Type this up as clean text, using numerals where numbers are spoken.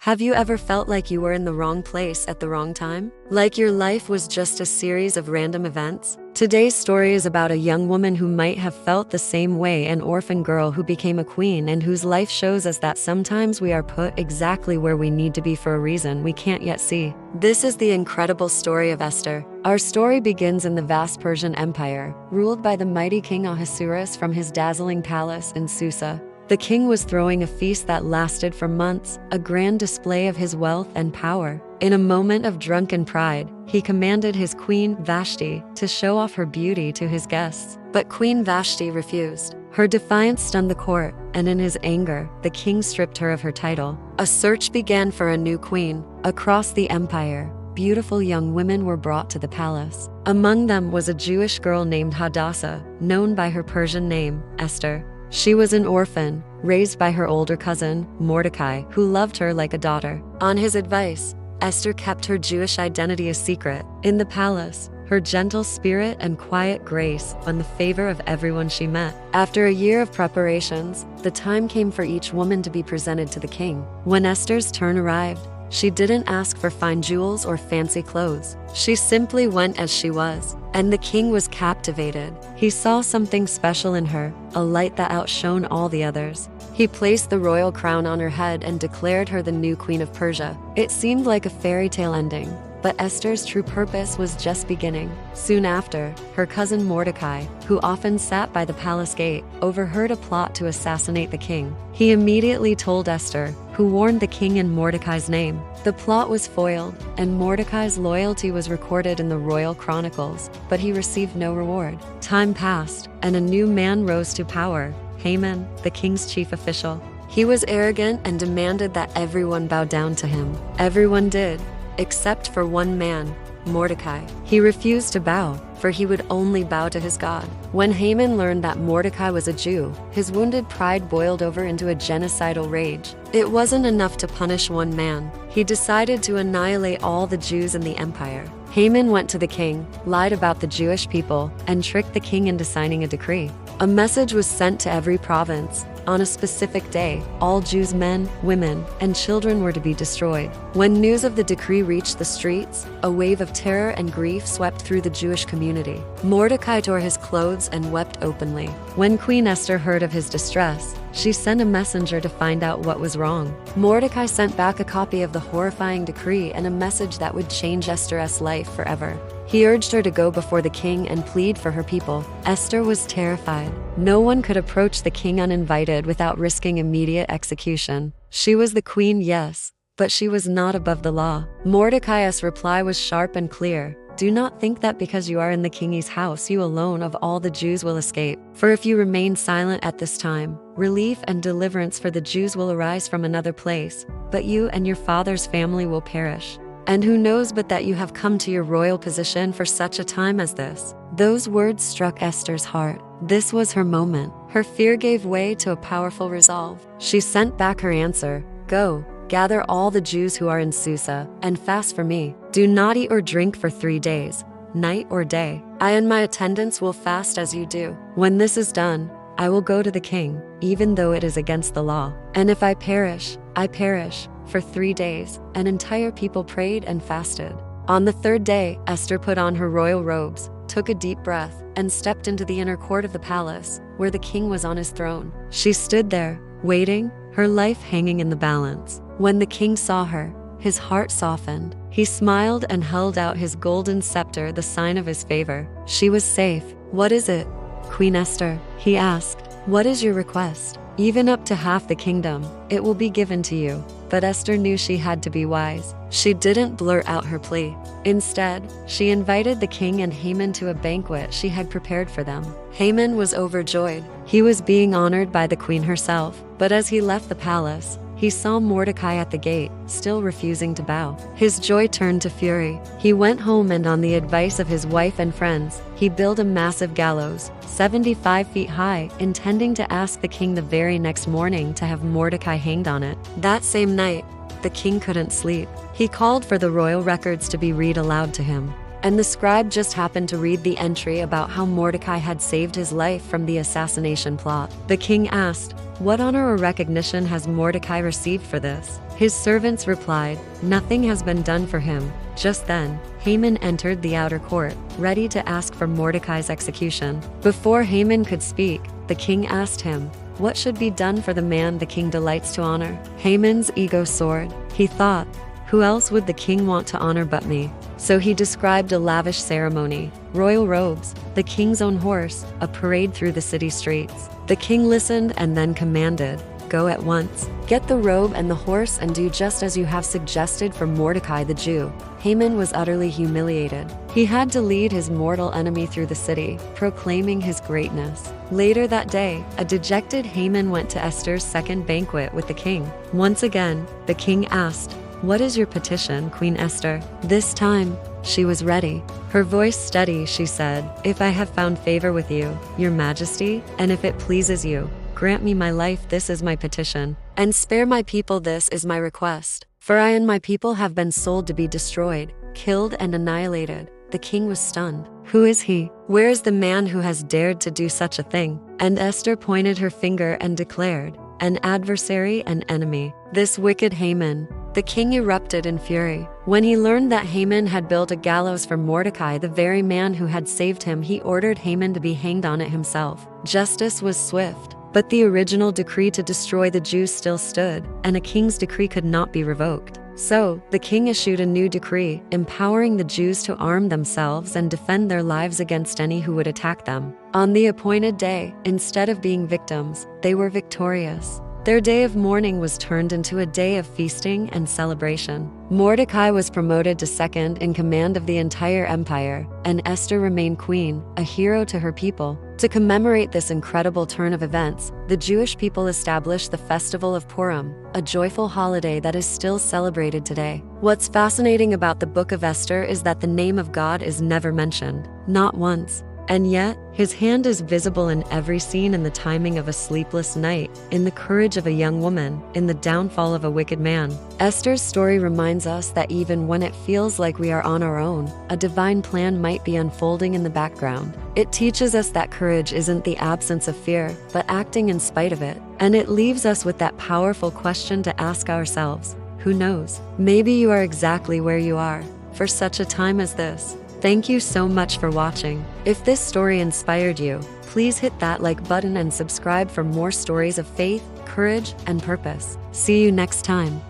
Have you ever felt like you were in the wrong place at the wrong time? Like your life was just a series of random events? Today's story is about a young woman who might have felt the same way, an orphan girl who became a queen and whose life shows us that sometimes we are put exactly where we need to be for a reason we can't yet see. This is the incredible story of Esther. Our story begins in the vast Persian Empire, ruled by the mighty King Ahasuerus from his dazzling palace in Susa. The king was throwing a feast that lasted for months, a grand display of his wealth and power. In a moment of drunken pride, he commanded his queen, Vashti, to show off her beauty to his guests. But Queen Vashti refused. Her defiance stunned the court, and in his anger, the king stripped her of her title. A search began for a new queen. Across the empire, beautiful young women were brought to the palace. Among them was a Jewish girl named Hadassah, known by her Persian name, Esther. She was an orphan, raised by her older cousin, Mordecai, who loved her like a daughter. On his advice, Esther kept her Jewish identity a secret. In the palace, her gentle spirit and quiet grace won the favor of everyone she met. After a year of preparations, the time came for each woman to be presented to the king. When Esther's turn arrived, she didn't ask for fine jewels or fancy clothes. She simply went as she was, and the king was captivated. He saw something special in her, a light that outshone all the others. He placed the royal crown on her head and declared her the new queen of Persia. It seemed like a fairy tale ending, but Esther's true purpose was just beginning. Soon after, her cousin Mordecai, who often sat by the palace gate, overheard a plot to assassinate the king. He immediately told Esther, who warned the king in Mordecai's name. The plot was foiled, and Mordecai's loyalty was recorded in the royal chronicles, but he received no reward. Time passed, and a new man rose to power, Haman, the king's chief official. He was arrogant and demanded that everyone bow down to him. Everyone did, except for one man, Mordecai. He refused to bow, for he would only bow to his God. When Haman learned that Mordecai was a Jew, his wounded pride boiled over into a genocidal rage. It wasn't enough to punish one man. He decided to annihilate all the Jews in the empire. Haman went to the king, lied about the Jewish people, and tricked the king into signing a decree. A message was sent to every province. On a specific day, all Jews, men, women, and children were to be destroyed. When news of the decree reached the streets, a wave of terror and grief swept through the Jewish community. Mordecai tore his clothes and wept openly. When Queen Esther heard of his distress, she sent a messenger to find out what was wrong. Mordecai sent back a copy of the horrifying decree and a message that would change Esther's life forever. He urged her to go before the king and plead for her people. Esther was terrified. No one could approach the king uninvited without risking immediate execution. She was the queen, yes, but she was not above the law. Mordecai's reply was sharp and clear. Do not think that because you are in the king's house, you alone of all the Jews will escape. For if you remain silent at this time, relief and deliverance for the Jews will arise from another place, but you and your father's family will perish. And who knows but that you have come to your royal position for such a time as this? Those words struck Esther's heart. This was her moment. Her fear gave way to a powerful resolve. She sent back her answer, "Go, gather all the Jews who are in Susa, and fast for me. Do not eat or drink for 3 days, night or day. I and my attendants will fast as you do. When this is done, I will go to the king, even though it is against the law. And if I perish, I perish." For 3 days, an entire people prayed and fasted. On the 3rd day, Esther put on her royal robes, took a deep breath, and stepped into the inner court of the palace, where the king was on his throne. She stood there, waiting, her life hanging in the balance. When the king saw her, his heart softened. He smiled and held out his golden scepter, the sign of his favor. She was safe. "What is it, Queen Esther?" he asked. "What is your request? Even up to half the kingdom, it will be given to you." But Esther knew she had to be wise. She didn't blurt out her plea. Instead, she invited the king and Haman to a banquet she had prepared for them. Haman was overjoyed. He was being honored by the queen herself. But as he left the palace, he saw Mordecai at the gate, still refusing to bow. His joy turned to fury. He went home and on the advice of his wife and friends, he built a massive gallows, 75 feet high, intending to ask the king the very next morning to have Mordecai hanged on it. That same night, the king couldn't sleep. He called for the royal records to be read aloud to him. and the scribe just happened to read the entry about how Mordecai had saved his life from the assassination plot. The king asked, "What honor or recognition has Mordecai received for this?" His servants replied, "Nothing has been done for him." Just then, Haman entered the outer court, ready to ask for Mordecai's execution. Before Haman could speak, the king asked him, "What should be done for the man the king delights to honor?" Haman's ego soared. He thought, "Who else would the king want to honor but me?" So he described a lavish ceremony, royal robes, the king's own horse, a parade through the city streets. The king listened and then commanded, "Go at once. Get the robe and the horse and do just as you have suggested for Mordecai the Jew." Haman was utterly humiliated. He had to lead his mortal enemy through the city, proclaiming his greatness. Later that day, a dejected Haman went to Esther's second banquet with the king. Once again, the king asked, "What is your petition, Queen Esther?" This time, she was ready. Her voice steady, she said, "If I have found favor with you, your majesty, and if it pleases you, grant me my life, this is my petition, and spare my people, this is my request. For I and my people have been sold to be destroyed, killed and annihilated." The king was stunned. Who is he? Where is the man who has dared to do such a thing? And Esther pointed her finger and declared, "An adversary and enemy. This wicked Haman." The king erupted in fury. When he learned that Haman had built a gallows for Mordecai, the very man who had saved him, he ordered Haman to be hanged on it himself. Justice was swift. But the original decree to destroy the Jews still stood, and a king's decree could not be revoked. So, the king issued a new decree, empowering the Jews to arm themselves and defend their lives against any who would attack them. On the appointed day, instead of being victims, they were victorious. Their day of mourning was turned into a day of feasting and celebration. Mordecai was promoted to second in command of the entire empire, and Esther remained queen, a hero to her people. To commemorate this incredible turn of events, the Jewish people established the Festival of Purim, a joyful holiday that is still celebrated today. What's fascinating about the Book of Esther is that the name of God is never mentioned, not once. And yet, his hand is visible in every scene, in the timing of a sleepless night, in the courage of a young woman, in the downfall of a wicked man. Esther's story reminds us that even when it feels like we are on our own, a divine plan might be unfolding in the background. It teaches us that courage isn't the absence of fear, but acting in spite of it. And it leaves us with that powerful question to ask ourselves, who knows? Maybe you are exactly where you are, for such a time as this. Thank you so much for watching. If this story inspired you, please hit that like button and subscribe for more stories of faith, courage, and purpose. See you next time.